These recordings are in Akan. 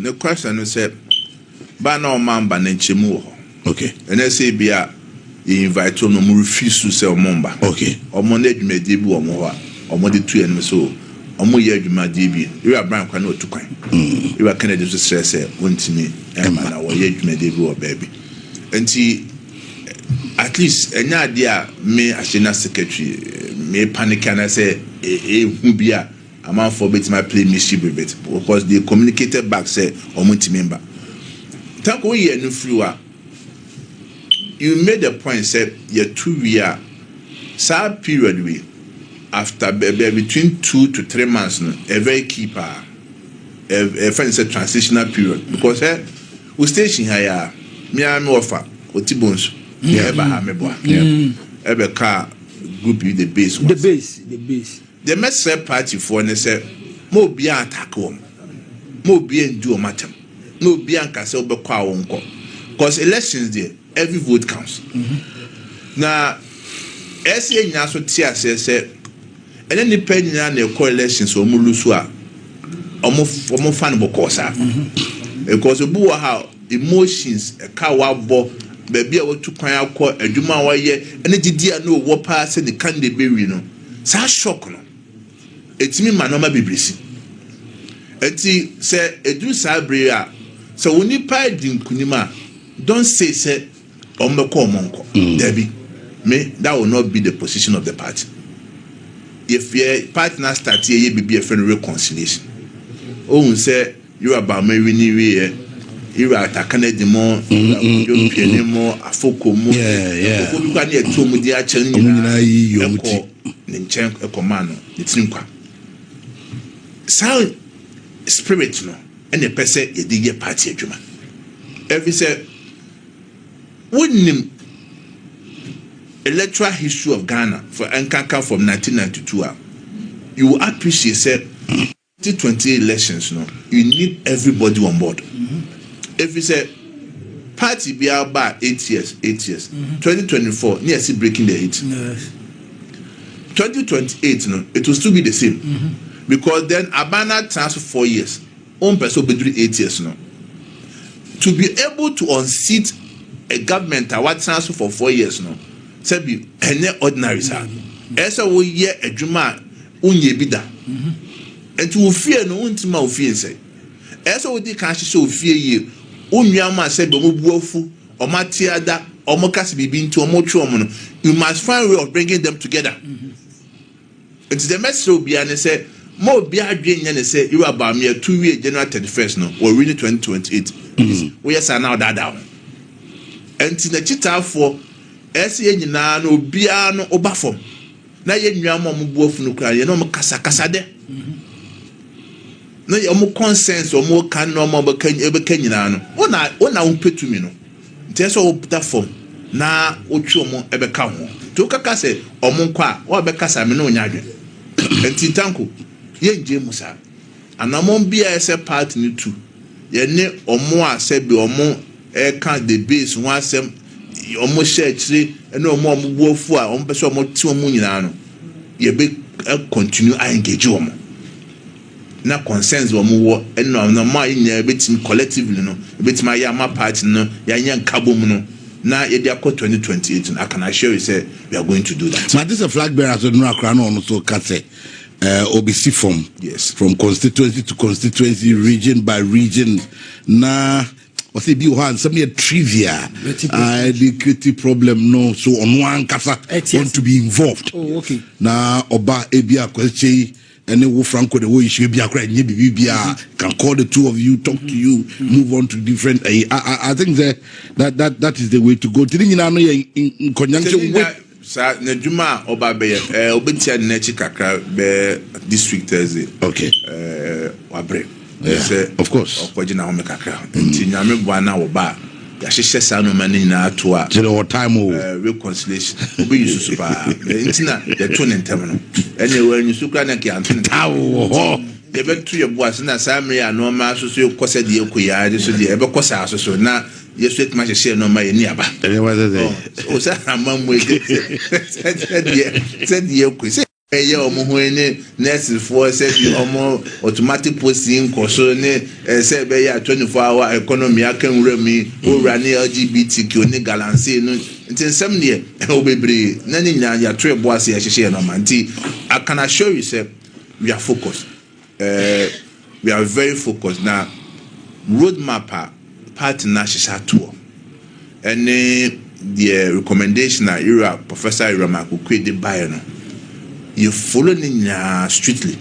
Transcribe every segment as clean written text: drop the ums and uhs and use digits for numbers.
The question is ba na o mamba na nchemu. Okay. And I say bia you invite no mo refuse to say o mamba. Okay. O mo na adwumadi bi o mo ho a o mo de tu en so o mo ye adwumadi bi. You are brand kwa na otukwan. You are Kennedy to stress wontimi e ma na wo ye adwumadi bi o baby. Enti at least enya ade a me national secretary me panic and I say hu bia amount for bit my play mischief with it because they communicated back say omuti member tanko ye no free you made the point say ye 2 year sad period we after between 2 to 3 months no a very keeper a friend said transitional period because we station here me am offer otibons eba ha meboa ebe ka group you the base the message party for ne say mo bia attack won mo bia ndu o matem mo bia nka say obekwa wonko because elections there every vote counts na ese nya so tia say ene ni panyina na elections o mu lusu a omo fan bokosa because obu wa how emotions e ka wa bo baby a watu kwan akọ adwuma wa ye ene gidi a no wo pa se the candidate be wi no sa shock no etimi ma no ma bibrisi enti se edu sa bre a se woni pa dinkunima don't say ombeko omonko debi me that will not be the position of the party if your partner start here you be a friend reconciliation oh say you about me we you are attacking the more you more afoko mo you can hear to mu dia chen you nchen ekomano ntinkwa sound spirit no and the person e dey party adwuma every say wouldn't electoral history of Ghana for Nkaka from 1992 you will appreciate say 2020 elections no you need everybody on board. If you say party be about 8 years 2024 near see breaking the 8 2028 no it will still be the same because then Abana transfer 4 years on person be 8 years no to be able to unseat a government that what transfer for 4 years no say be any ordinary sir esa wo ye adwuma unye bida and to fear no untima ofie say esa wo di kan hye ofie ye onwama say be mo buafu o matiada o mo kase bibi nti o mo twe o mo no you must find a way of bringing them together. It's the message obi an say mo obi adwen nya ne say you about me 2 year January 31st no or really 2028 we yes now that down enti na chitafo ese nyina na obi a no oba fom na ye nwama mo buafu no kra ye no mo kasa kasa de no your consensus or more can no more can nyina no ona umpetumi no nteso wo put form na otwe mo ebeka ho to kaka se omo kwa wo beka sa me no nyadwe enti tanko ye nje musa anamon bia ese part ni tu ye ne omo a se bi omo e kan the base one asem omo share chiri ene omo buofu a omo pese omo ti omo nyina no ye be continue I engage omo na concerns wo mo no ma nya betim collectively no betim ya ma party no ya nya nkabom no na ye dia 2028 I can assure you say we are going to do that. But this is a flag bearer so no akra no so can say OBC form. Yes, from constituency to constituency, region by region. Na o say bi o han some trivia the creative problem no so on one kasa want to be involved. Oh, okay. Na oba ebia kwese and then Franco the way you should be a can call the two of you, talk to you, move on to different. I think that is the way to go. In conjunction with Sir Nejuma Obabe, Obetia Nechi Kakra be district Thursday. Okay. Wabre. Yes, of course. Okojina Home Kakra. Nyame bwana oba. Yahye sano mani na atoa. Zero time reconciliation. Obi yusu pa. Ntina the tone ntem no. Anyway, you sukra na ki antene. Tawo. Ye betu ye boas na samre ya no ma so so kose de ekoya de so de ebe kosa so na yesu etma hye no ma ye ni aba. Anyway, o sa amamwe de. Said ye omo ho ne nurses for say omo automatic posting koso ne say be ya 24-hour economy akanwura mi owura ne LGBTQ ne galanse no nsem ne obebre na ne nyina ya twe bo ase ya hye no manti. I can assure you say we are focused. We are very focused now. Roadmap partner shisha tour and the recommendation that Professor Iramaku create the buyer no you follow strictly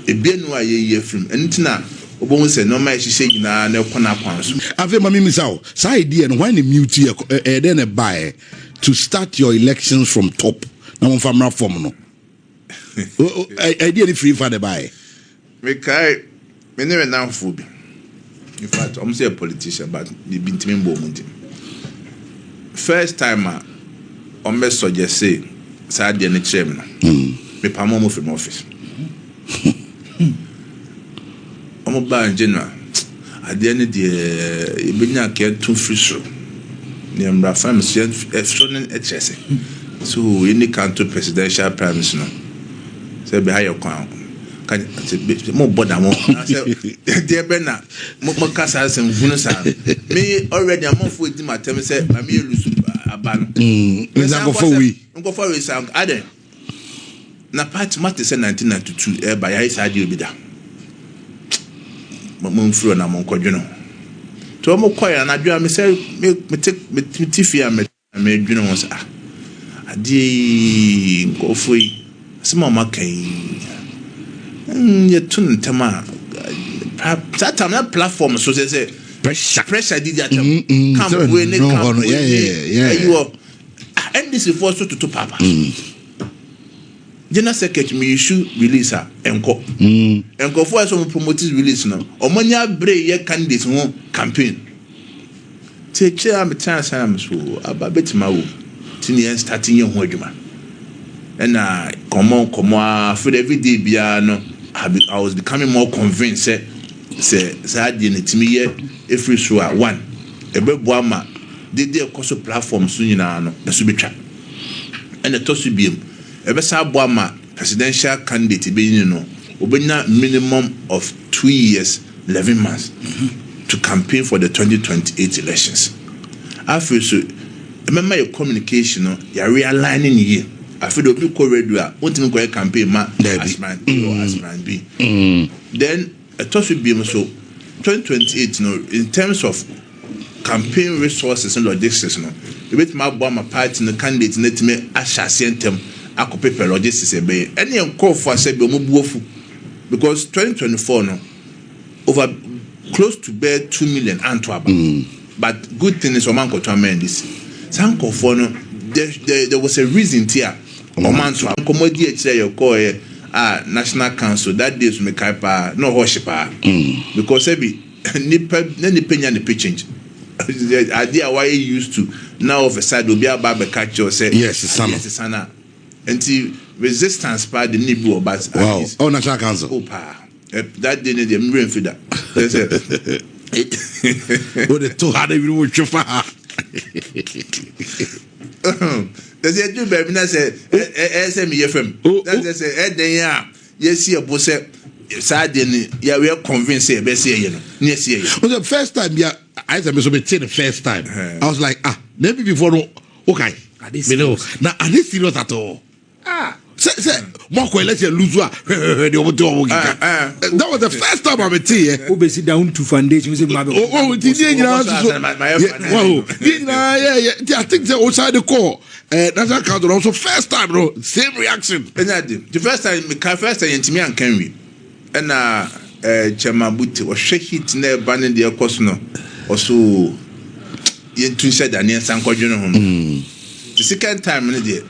e be no aye ye film entina obon say no my shisha na na kwana kwanso ave mami misao say idea no when the mute then a buy to start your elections from top na mo famra form no idea ni free for the buy me kai me never now phobia. In fact, I'm say a politician, but they've been teaming bomb. First time, I'm best suggest say, Saturday and chairman. Me pamo from office. I'm a bar in general. At the end of the year, been a care too free show. The family shown HS. So in the country presidential prime minister, say behind your crown. More bother more. Dear Bernard, more casas and Vunusa. Me already a month with my term said, I may lose a ban. Go for we sound added. Na part matter said 1992 by his idea be that. Moon through and among Cojuno. To a more quiet and I do myself, me take me tiffy and made Juno was a dear go free. Small market. You tune tema that time that platform so they say pressure did that come when you are and this is for so to papa General Secretary me issue release enko for some promote release no omanya bre ye candidates who campaign take chair me chance am so ababetima wo tini starting ye ho adwuma and come on for every day bia no I was becoming more convinced say the netimi every show one ebeboama dey cause platform so nyina no so betwa and the toss be ebesa boama presidential candidate be you know obenya minimum of 2 years 11 months to campaign for the 2028 elections. After so remember your communication no you realigning here. I feel the people radio want to go campaign ma Asman A or Asman B. Then a toss will be so 2028 in terms of campaign resources and logistics you bet my bomb party the candidate net me assassin them paper logistics any call for say be because 2024 over close to bear 2 million Antwerp. But good thing is Oman to amend this. Some call for there was a reason here. Oman to accommodate say your call National Council that days me kaipa no horshipa because every ni change the idea why you used to now of a side will be about the catch or say yes it's sana until resistance part the nibu but wow oh National Council that day they me for that what the 200 even with chauffeur there's a do baby na say SMFM that's say then ya yes here bo say Saturday ni ya we convince say be say no near say the first time yeah I said me so be the first time I was like maybe before no okay me know now are they serious at all say more let's lose that was the first time I met you obesi down to foundation say I think they outside the core National Council also first time bro same reaction the first time intimi and Kenry and Chemabuti was hit na ban the course no also yentu said and sanko dwene the second time in the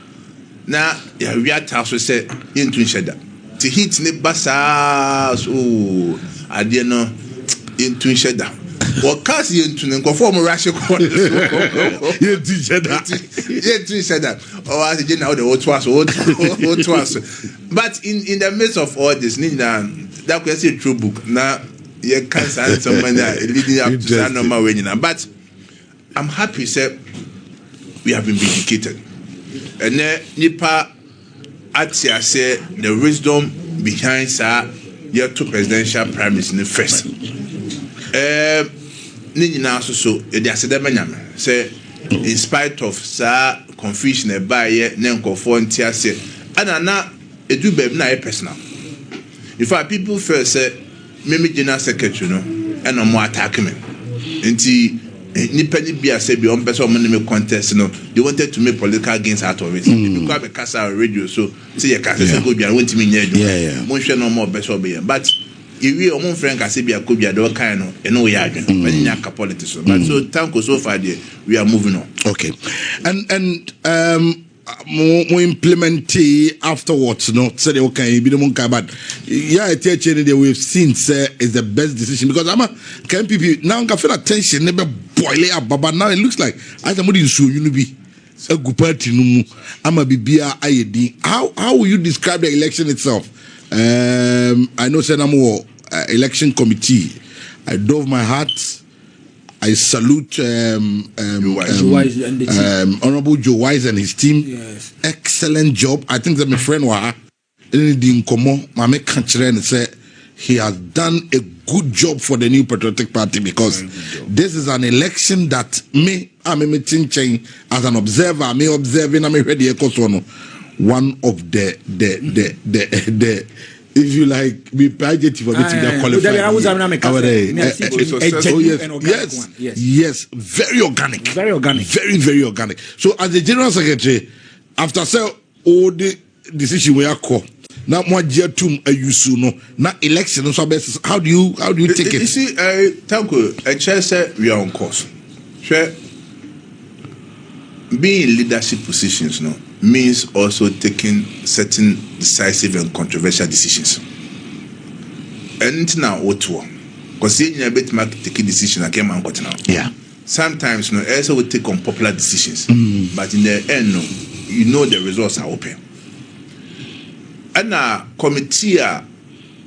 na ya wi ataso say yentu sheda to hit ne basa so ade no yentu sheda what cast yentu ne go form rush ko yentu sheda oh as je na the what was but in the midst of all this nina that question true book na you can't say someone leading up to that normal way but I'm happy say we have been vindicated and nipa Atia say the wisdom behind sir your two presidential primaries in the first. Nina so the academic say in spite of sir confusion a buyer nenko for say and na edu baby na personal. In fact, people first say me general secretary no and no more attack me. Nti nipa ni bia say be on person me contest no they wanted to make political gains out of it. Because be kasa radio so say you can say go bia want me nya adwuma. Mo hwe no more person be but if we omo friend ka say bia ko bia do kan no e no we adwuma. But nya ka politics. But so thank you so far there we are moving on. Okay. And more implement afterwards, no. So they okay, be the monka, but yeah, I tell you that we've seen say is the best decision because I'm a NPP now. I feel attention never boil up, but now it looks like I somebody show you be a good party no. I'm a BBA IED. How will you describe the election itself? I know say I'm election committee. I dove my heart. I salute Honorable Joe Wise and his team. Yes. Excellent job. I think that my friend Waha didn't come on. My country and say he has done a good job for the New Patriotic Party because this is an election that I'm as an observer. I'm observing. I'm ready. One of the if you like, be budget for getting that qualified. Yes, very organic. Very organic. Very, very organic. So, as the General Secretary, after say all the decision we are called, now more year two you soon no, now election. So, how do you take it? You see, thank you. I just said we are on course. Sure. Being in leadership positions, no, means also taking certain decisive and controversial decisions. And now, what because you bit take a decision I came out now. Yeah. Sometimes, no, also will take unpopular decisions, but in the end, no, you know the results are open. And now, committee,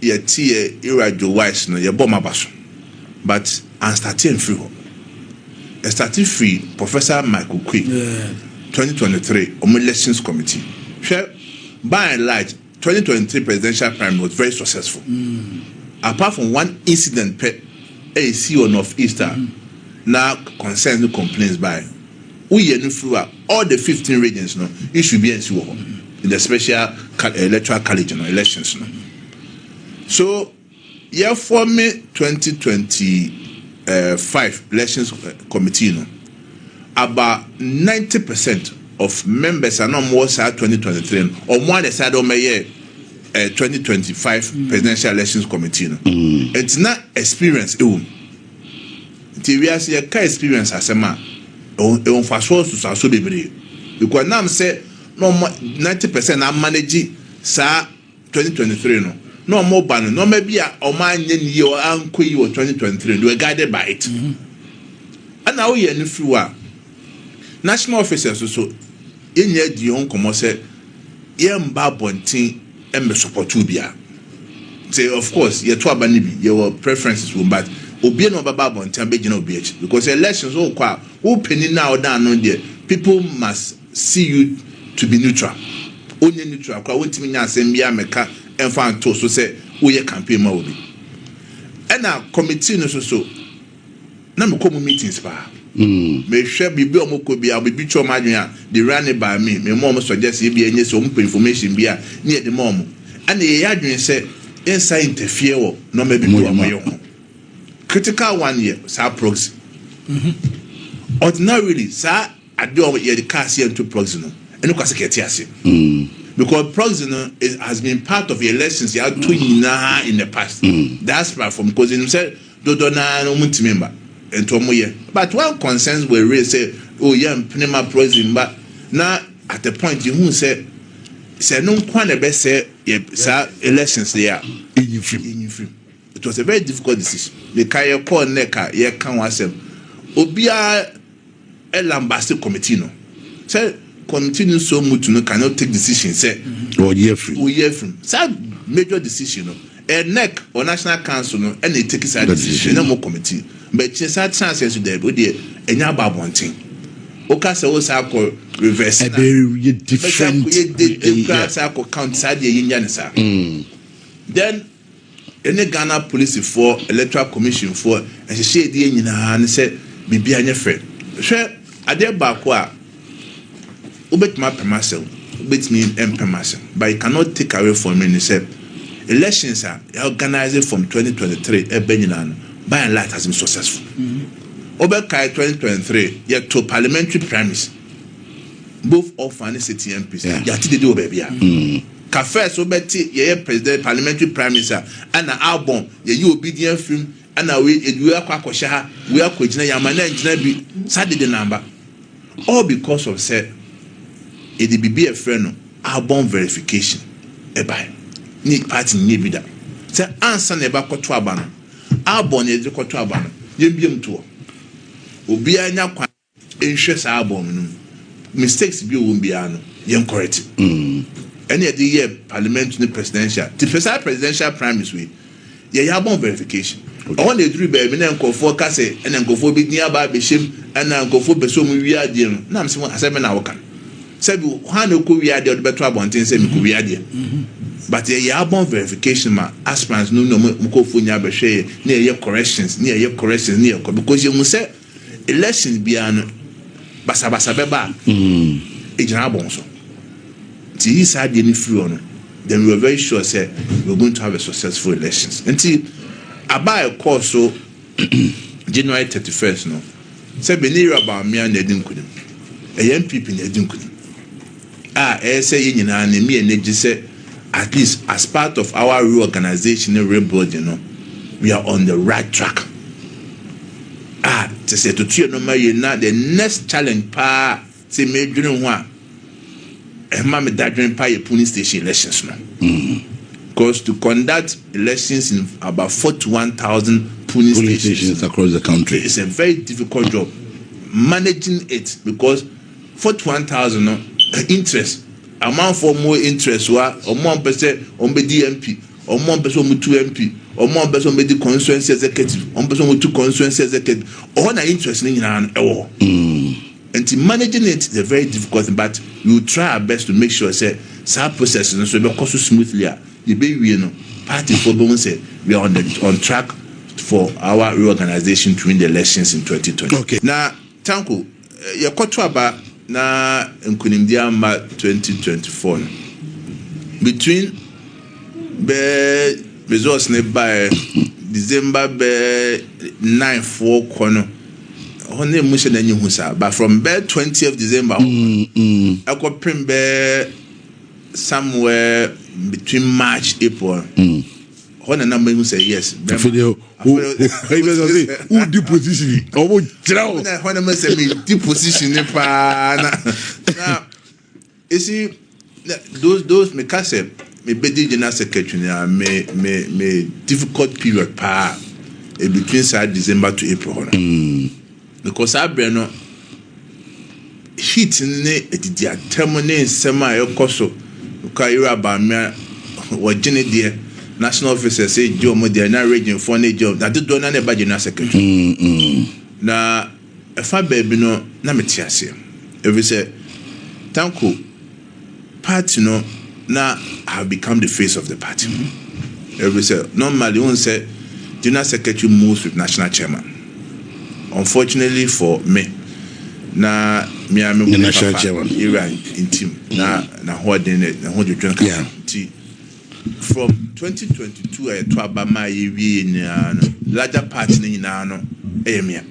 your tia, Joe Wise, no, your bomber bash, but I'm starting free. Starting free, Professor Michael Quick. 2023 elections committee. By and large, 2023 presidential primary was very successful. Apart from one incident, AC or Northeastern, now concerns and complaints by all the 15 regions. No, it should be in the special electoral college elections. No. So, yeah, for me, 2025 elections committee. No. About 90% of members are not more side 2023 or more the side of my 2025 presidential elections committee. No? It's not experience. We are seeing a experience as a man. On fast forward to so be because now say no 90% are managing sa 2023 no. No more ban no maybe a man year or uncle 2023 they were guided by it. And now we are in free national officers also in your dion come say yemba bontin and support bia say of course your to abanibi your preferences will but obi no baba bontin be gina obi because elections all kwa who penny now down no there people must see you to be neutral only neutral kwa wontimi nya asem bia meka emfa to so say wo ye campaign ma obi and now committee no so na me come meetings pa me share bibi omoko bia bibi choma adwen they run it by me mom suggest e bia enye so information bia near the mom and e adwen say inside interfere wo no me bibi omoyo critical 1 year sa proxy ordinarily sa ade o ye the cast here to proxy no eno kwase kete ase because proxy no has been part of the elections you had to in the past that's from because him said do na no muntimember but one concerns were raised say oh yeah pneumo proxy but now at the point you say no one the best say elections there in free. It was a very difficult decision. The kaya call neka ye kan wasem obia elambase committee no say continue so much no cannot take decisions say or year free say major decision no a neck or national council no and they take a decision no more committee but chance to there we dey enya babontin okasa wo sa ko reverse a very different sa ko count side yinya ne sa then any Ghana police for electoral commission for and she dey nyina ne say bibia nya frɛ hwɛ ade ba ko a obetuma permasel obetumi permasel but you cannot take away from me say elections are organized from 2023 ebenyina by and large has been successful. Obekai 2023 yet to parliamentary primaries both of and city MPs yati dey do bebia ka first obeti ye president parliamentary primaries and album ye obedient film and we akwa ha we akogina yamana ngina bi sade the number all because of say e dey be a friend album verification e buy ni party ni bi da say answer na ba koto aba no album e dey koto aba no ye biem to obi anya kwa enhwe sa album no mistakes bi o bia no ye correct any of the year parliamentary presidential the presidential primaries we ye album verification on the three baby na nkofo ka say na nkofo bi dia ba be shem na nkofo beso mu wi ade no na am se asem na woka say bi han ko wi ade o beto abonten say mi ko wi ade but ye album verification ma aspirants no nkofo nya be hwe na ye corrections na ye corrections na ye because you say election bia no basa beba ejina bon so ti isa de ni free on then we were very sure say we were going to have a successful elections until about a course so January 31st no say benira ba me na edin kunim NPP na edin kunim say nyina na me energy say at least as part of our reorganization and rebuilding no we are on the right track to say to tell no my na the next challenge pa say me dwene ho a ma me dadwene pa ye police station elections no because to conduct elections in about 41,000 police stations across the country is a very difficult job managing it because 41,000 no interest amount for more interest wa amount person on be DMP amount person on 2 MP amount person on be constituency executive on person on 2 constituency executive all na interest ni nyina ewo and managing it is a very difficult thing, but we will try our best to make sure say some processes so be go smoothly the baby no party for bon say we are on track for our reorganization during the elections in 2020. Okay. Now tanko ye koto aba na nkunimdi amba 2024 between be results ne by December be 9 kono honne mushe na nyihu sa but from be 20th December akopem be somewhere between March April honne na me say yes video who deep position omo jirawo na honne me say me deep position ne pa na you see those me kase me bedi general secretary me difficult period pa between side December to April because abreno heat ne etidi atemone nsema ekoso ka ira ba me wajine de national officer say jomo de na region for na job that do na ba general secretary na efa baby no na metiase every say tanko party no now have become the face of the party every say normally one say general secretary moves with national chairman. Unfortunately for me, na me am the national chairman Iran in team na what they na what you drink from 2022 I to abama yewie na larger party ni na no eyemia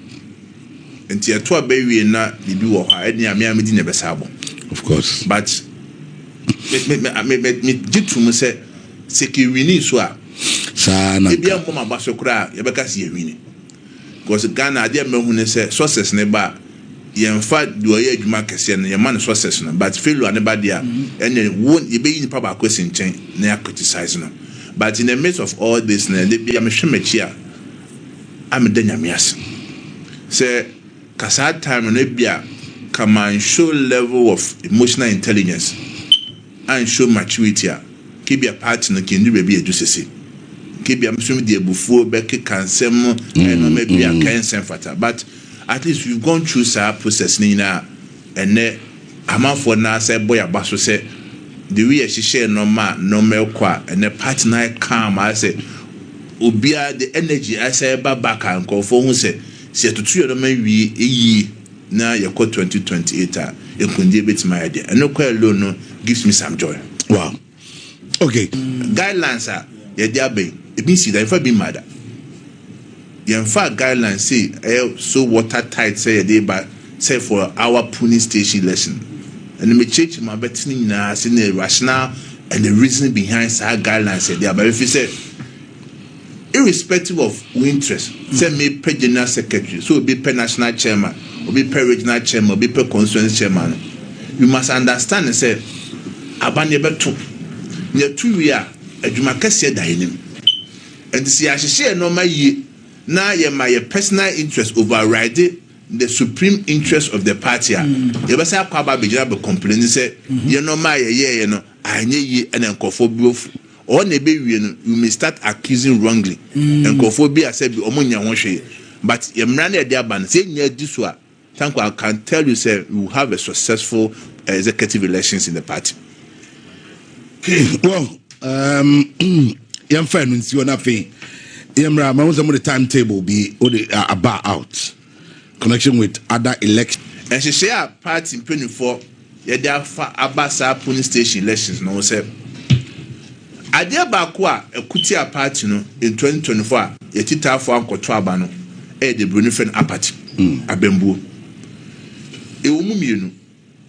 enti e to abawie na bibi wo ha eni amia me di na besabo of course but me jitu say security so a sana e bia mboma baso kura ye beka se yewini because Ghana dey mehune say success ne ba yemfa do ye adwuma kese no ye man success no but failure ne ba dia ene won ye be yin pa ba question chen na ya criticize no but in the midst of all this na dey bia me hwemachi a am da nyamias say kasa time no bia come and show level of emotional intelligence and show maturity a kibia party no kin do be edu sese kibia msumi de bufuo beke kansem no maybe a kansem fata but at least we've gone through our process ni na ene amanfo na say boy abaso say the way she share normal kwa ene party na calm I say obia the energy I say back and go for who say tutu no ma wi eyi na yakọ 2028 a ekunde betima idea eno kwa alone no gives me some joy. Wow. Okay. Guidelines are ye dia be e bin see that if I be mad in fact guidelines say so watertight say they but say for our polling station election and me change my betting na say the rationale and the reason behind our guidelines say they but if you say irrespective of interest say me per general secretary so be per national chairman or be per regional chairman or be per constituency chairman you must understand and say abanye beto near 2 year adwuma kase da enim and see ahye no ma yi na ye my personal interest override the supreme interest of the party ye be say akwa be gina be complain say ye no ma ye no anye yi and enkofo biofu or na be wie no you may start accusing wrongly enkofo bi ase bi omunya ho hwe but ye mra na de aba no say nya di so a thank I can tell you say we have a successful executive elections in the party. Okay, well yam fan nsi ona fe yamra ma won the timetable be about out connection with other elections and she share party penny for ye dey afa abasa polling station elections no say ade ba ko a ekuti a party no in 2024 ye tita for ankoto aba no the Brunifen apathy abembuo e wo mumienu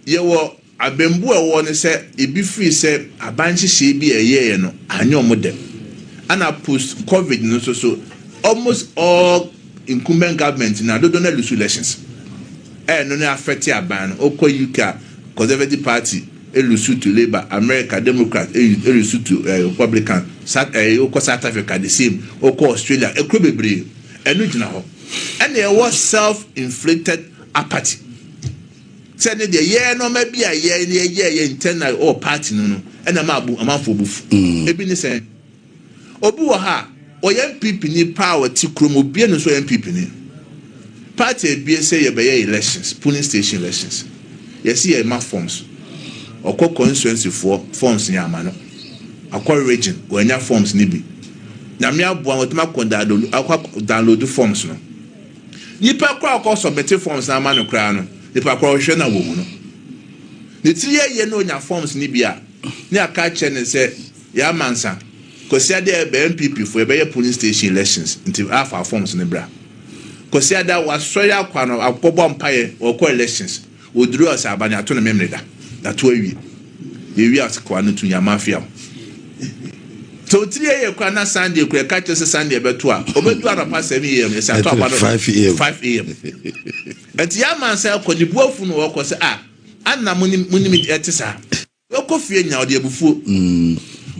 ye wo abembuo e wo ne say e bi free say abanhye bi eye no anyo modem ana post covid no so almost all incumbent government na do na lose elections no na affect aban okwa UK Conservative Party lose to Labour, America Democrat lose to Republican, South Africa the same, okwa Australia ekrobebre enu gina ho and there was self-inflicted apathy. Say the year no maybe a year internal or party no and amafo bufu ebi ni say obi wo ha o NPP ni power ti krom obi no so NPP ni party bi say ye be elections polling station elections you see e ma forms okọ constituency for forms ni amano akọ region we nya forms ni bi na me abo an otuma download forms no nipa kwa akọ submit forms na amano kra no nipa kwa hwe na wo mu no ne tiye no nya forms ni bi a ne aka che ne say ya mansa kosiada be NPP for be polling station elections until alpha forms ne bra kosiada was soya kwa no akọbọ mpaye okọ elections oduru asa abanya to na memre da to awie wi askwa no tunya mafia so tiye ye kwa na Sunday kwa ka che Sunday beto a obedu arapa 7 am esa to abado 5 am enti ya mansa akodibu afu no okọ se anna muni etisa okofie nya ode abufuo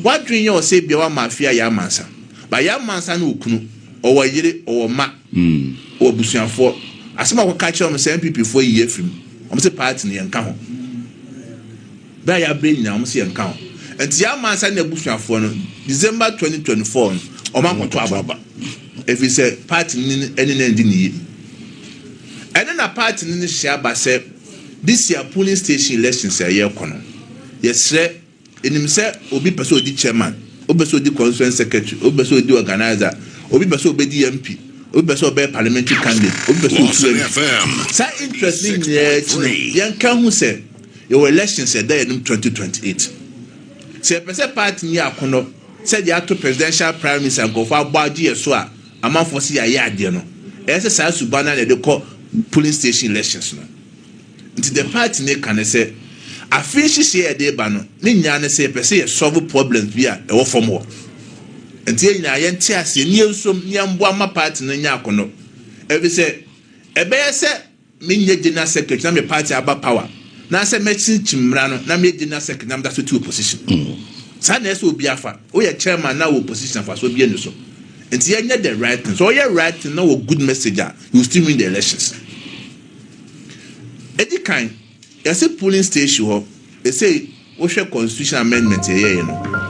wadwin ye o se bia wa mafia ya mansa ba ya mansa na okunu owo yire owo ma obusuafo asema ko ka che o se NPP fo yi afim o se party ne yanka ho ba ya be nyina o se yanka ho enti ya mansa na abusuafo no December 2024 o ma kwoto ababa if you say party ni eni na ndi ni ene na party ni share ba se this year polling station elections ye kono yesre enim se obi pese odi chairman obi pese odi constituency secretary obi pese odi organizer obi pese obedi MP obi pese obe parliamentary candidate obi pese odi sa interesting yan kan hu se your elections there in 2028 se pese party ni akono se dia to presidential prime minister go for agbaji eso a amanfo se ya ade no ese sa subana na de ko polling station elections no nti the party ne kan se afishi share de ba no ne nya ne se pese solve problems bia e wo form wo nti enya ye nti ase ni ensom ni ambo ama party no nya akono e se ebe se me nya general secretary na me party aba power na se me chimra no na me general secretary na me da so to opposition sa na so obi afa o ye chairman na wo opposition fa so bi enu so nti ye nya the right thing so ye right thing na wo good message you still win the elections edikan yase polling station ho they say we share constitution amendment here you know